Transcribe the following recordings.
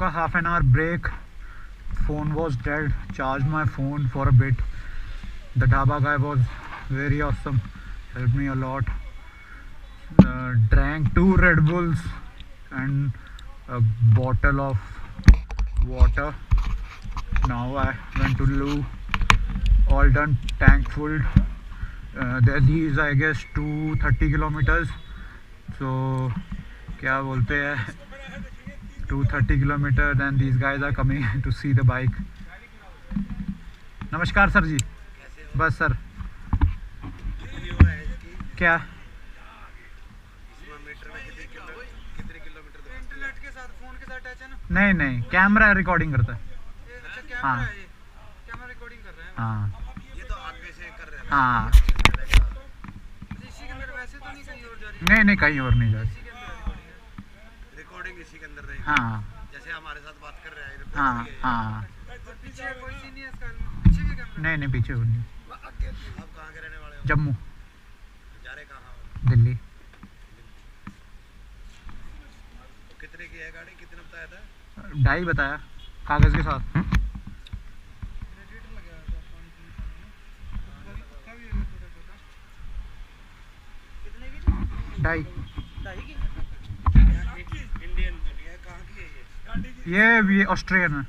took a half-an-hour break. Phone was dead. Charged my phone for a bit. The dhaba guy was very awesome. Helped me a lot. Drank 2 Red Bulls and a bottle of water. Now I went to loo. All done. Tank full. These I guess 230 kilometers. So क्या बोलते हैं 230 kilometers and these guys are coming to see the bike. नमस्कार sir जी. बस sir क्या नहीं नहीं camera recording करता है. हाँ हाँ हाँ नहीं नहीं कहीं और नहीं जा रही. रिकॉर्डिंग इसी के अंदर रहेगी. हाँ जैसे हमारे साथ बात कर रहे हैं. हाँ हाँ पीछे कोई सीन नहीं है इसका. पीछे भी कैमरा नहीं नहीं पीछे वो नहीं. आप कहाँ के रहने वाले हो? जम्मू. जा रहे कहाँ हो? दिल्ली. तो कितने की है गाड़ी? कितने बताया था? 2.5 बताया कागज के साथ. 2.5. इंडियन कहाँ की है ये ऑस्ट्रियन है.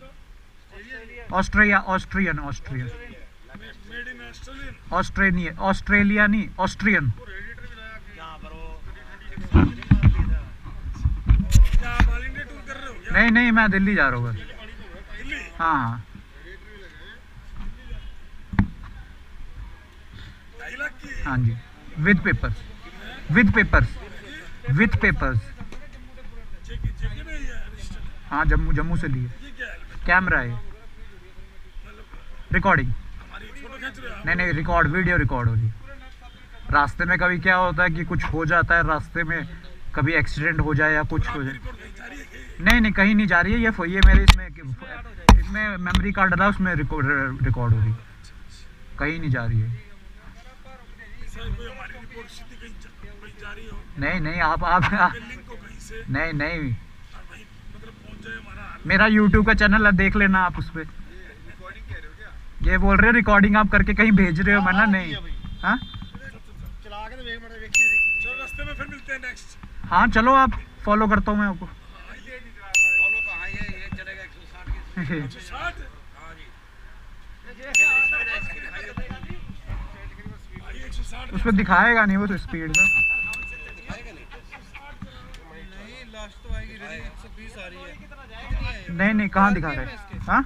ऑस्ट्रियन ऑस्ट्रेलिया नहीं ऑस्ट्रियन. नहीं नहीं मैं दिल्ली जा रहा हूँ. हाँ हाँ जी. With papers. हाँ जम्मू से लिए. कैमरा है. रिकॉर्डिंग नहीं रिकॉर्ड वीडियो रिकॉर्ड हो रही. रास्ते में कभी क्या होता है कि कुछ हो जाता है रास्ते में, कभी एक्सीडेंट हो जाए या कुछ हो जाए. नहीं कहीं नहीं जा रही है. ये मेरे इसमें मेमोरी कार्ड डाला उसमें रिकॉर्ड हो रही. कहीं नहीं जा रही है. नहीं आप नहीं मेरा YouTube का चैनल है, देख लेना आप उस पर. ये बोल रहे हो रिकॉर्डिंग आप करके कहीं भेज रहे हो. मैंने नहीं. हाँ रास्ते में फिर मिलते हैं नेक्स्ट. हाँ चलो आप फॉलो करता हूँ मैं आपको. फॉलो कहाँ है? ये चलेगा 160 की. उसमें दिखाएगा नहीं वो तो स्पीड का. लास्ट तो आएगी 120 आ रही है. नहीं कहाँ दिखा रहे हैं. हाँ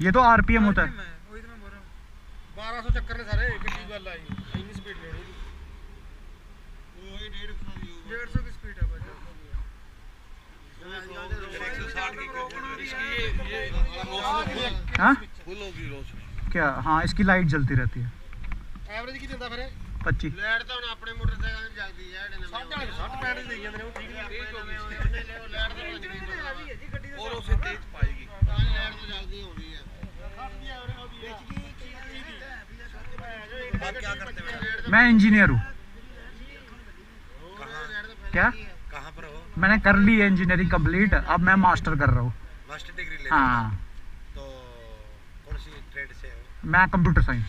ये तो RPM होता है. 1200 चक्कर ने सारे गड्डी वाला आई इतनी स्पीड में. वही 150 की स्पीड है. 160 की. हाँ फुल होगी रोज क्या. हाँ इसकी लाइट जलती रहती है. एवरेज की दिंदा फिर 25. लाइट तो ਹੁਣ ਆਪਣੇ ਮੋਟਰਸਾਈਕਲ ਤੇ ਜਲਦੀ ਹੈ. 60 65 ਦੇ ਜਾਂਦੇ ਨੇ. ਉਹ ਠੀਕ ਹੈ. ਲਾਈਟ ਤਾਂ ਨਹੀਂ ਗੱਡੀ ਦੇ. ਔਰ ਉਸੇ ਤੇਜ਼ ਪਾਏਗੀ. ਲਾਈਟ ਤਾਂ ਜਲਦੀ ਆਉਂਦੀ ਹੈ. आप क्या करते हो? मैं इंजीनियर हूँ. क्या कहाँ पर हो? मैंने कर ली है इंजीनियरिंग कंप्लीट. अब मैं मास्टर कर रहा हूँ. मास्टर डिग्री ले. हाँ तो कौन सी ट्रेड से हो? मैं computer science.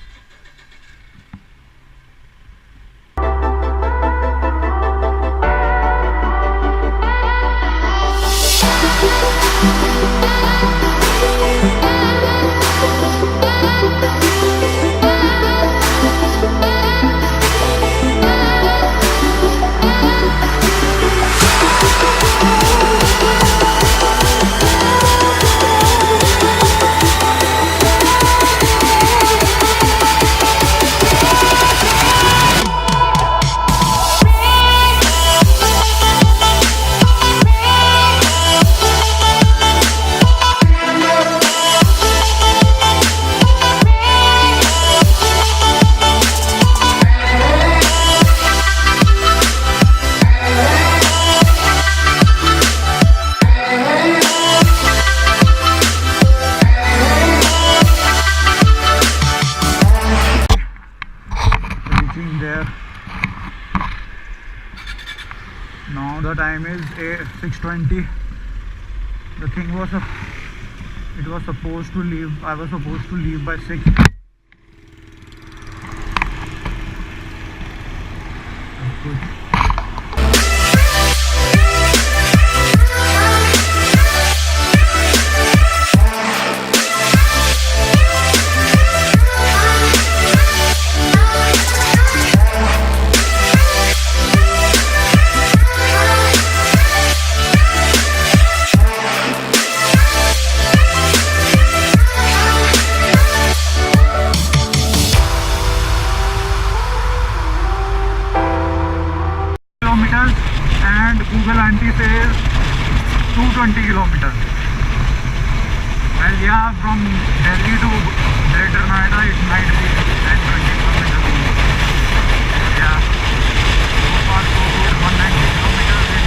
Now the time is 6:20 The thing was, it was supposed to leave. I was supposed to leave by 6. Good. Kilometers, and Google Auntie says 220 kilometers. Well, yeah, from Delhi to Greater Noida it might be 10-20 kilometers. Yeah, so far so good. 190 kilometers in.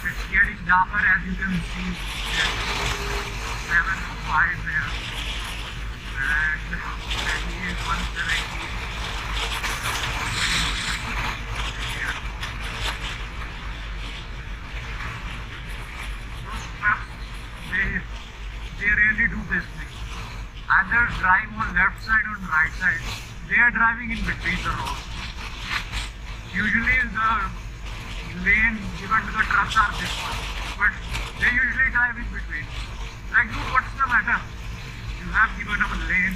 It's getting darker, as you can see. It's 7:05 there, and Delhi is 170. Those trucks, they really do this thing. Either drive on left side or right side. They are driving in between the roads. Usually the lane given to the trucks are this one, but they usually drive in between. Like, dude, what's the matter? You have given them a lane,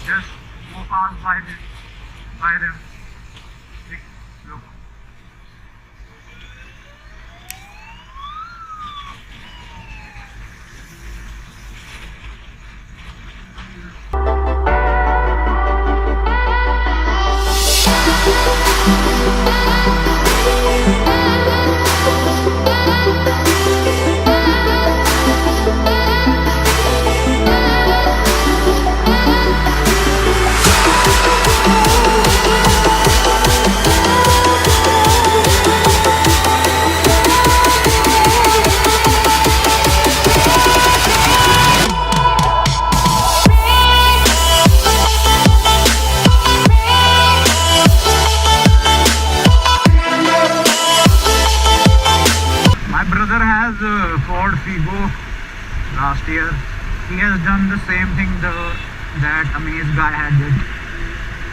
just go past by them. Look. Ford Figo last year. He has done the same thing that Amaze guy had did.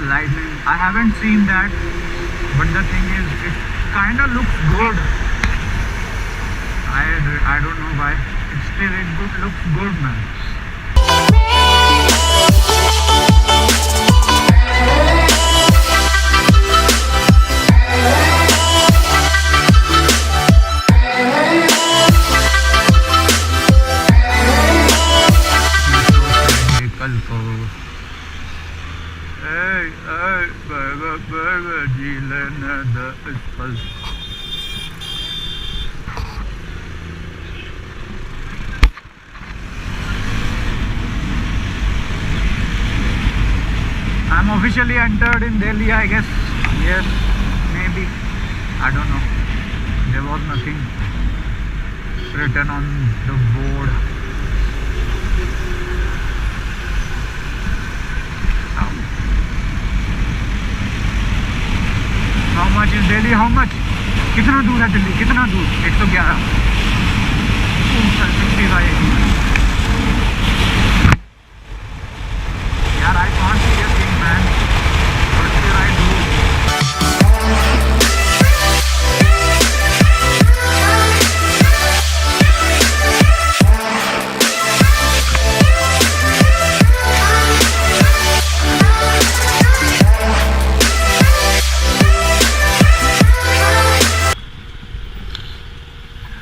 Lightning. I haven't seen that, but the thing is, it kind of looks good. I don't know why. It looks good, man. I'm officially entered in Delhi, I guess. Yes, maybe. I don't know. There was nothing written on the board. How much is Delhi? How much? कितना दूर है दिल्ली? कितना दूर? 111. 65. यार, I can't see a thing, man. What should I do?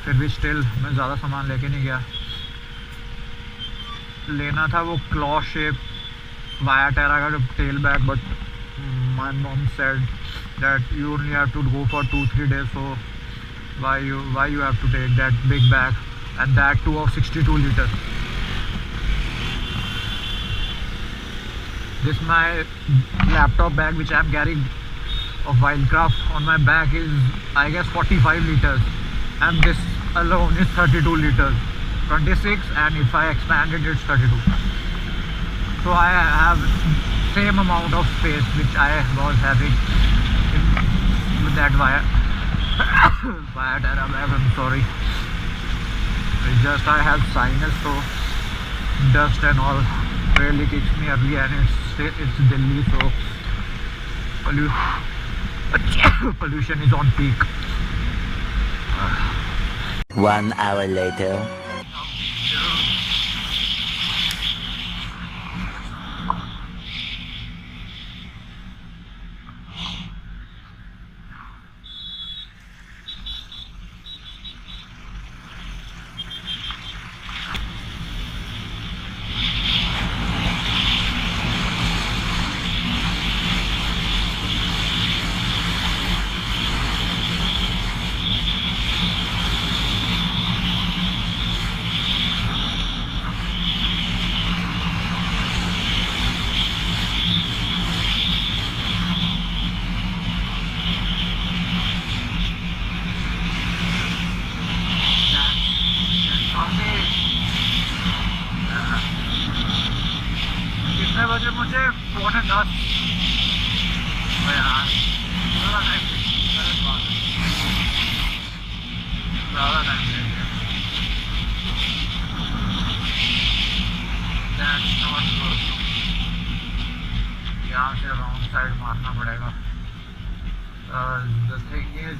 फिर भी still मैं ज़्यादा सामान लेके नहीं गया. लेना था वो क्लॉ शेप वाया टेरा का जो tail bag, but my mom said that you only have to go for 2-3 days, so why you have to take that big bag, and that too of 62 liters. This my laptop bag which I am carrying of Wildcraft on my back is, I guess, 45 liters, and this alone is 32 liters, 26, and if I expand it, it's 32. So I have same amount of space which I was having with that wire Terra bag. I'm sorry. It's just I have sinus, so dust and all really kicks me early, and it's Delhi, so pollution is on peak. 1 hour later. कितने बजे मुझे? 9:45. यार ज़्यादा time That's not good. यहाँ से wrong side मारना पड़ेगा. The thing is,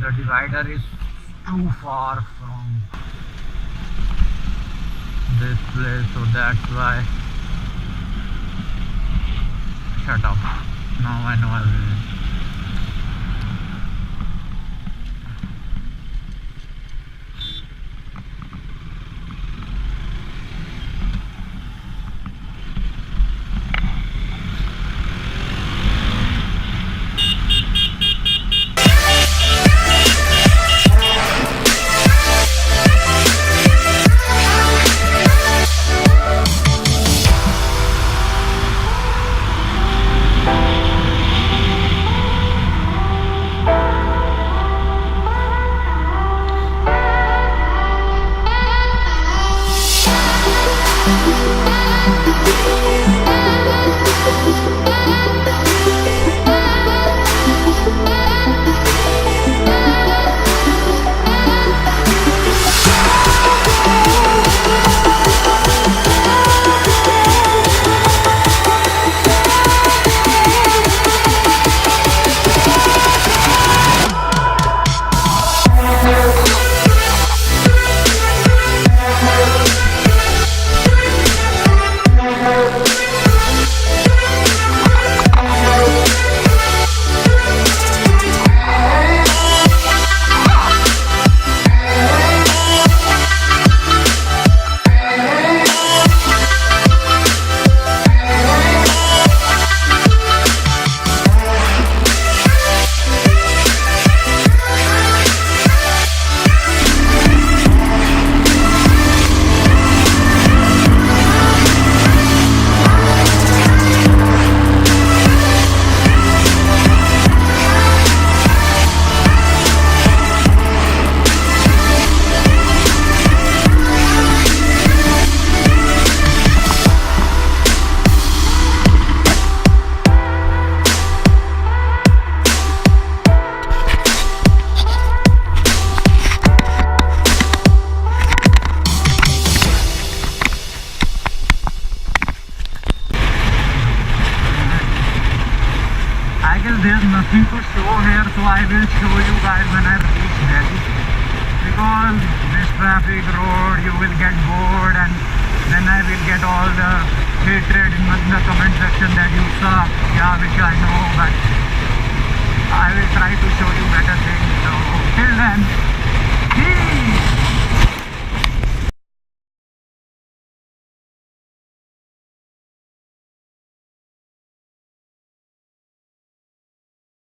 the divider is too far from this place, so that's why. Shut up. Now I know everything. there's nothing to show here, so I will show you guys when I reach Delhi. Because this traffic road, you will get bored, and then I will get all the hatred in the comment section that you suck. Yeah, which I know, but I will try to show you better things. So till then, peace.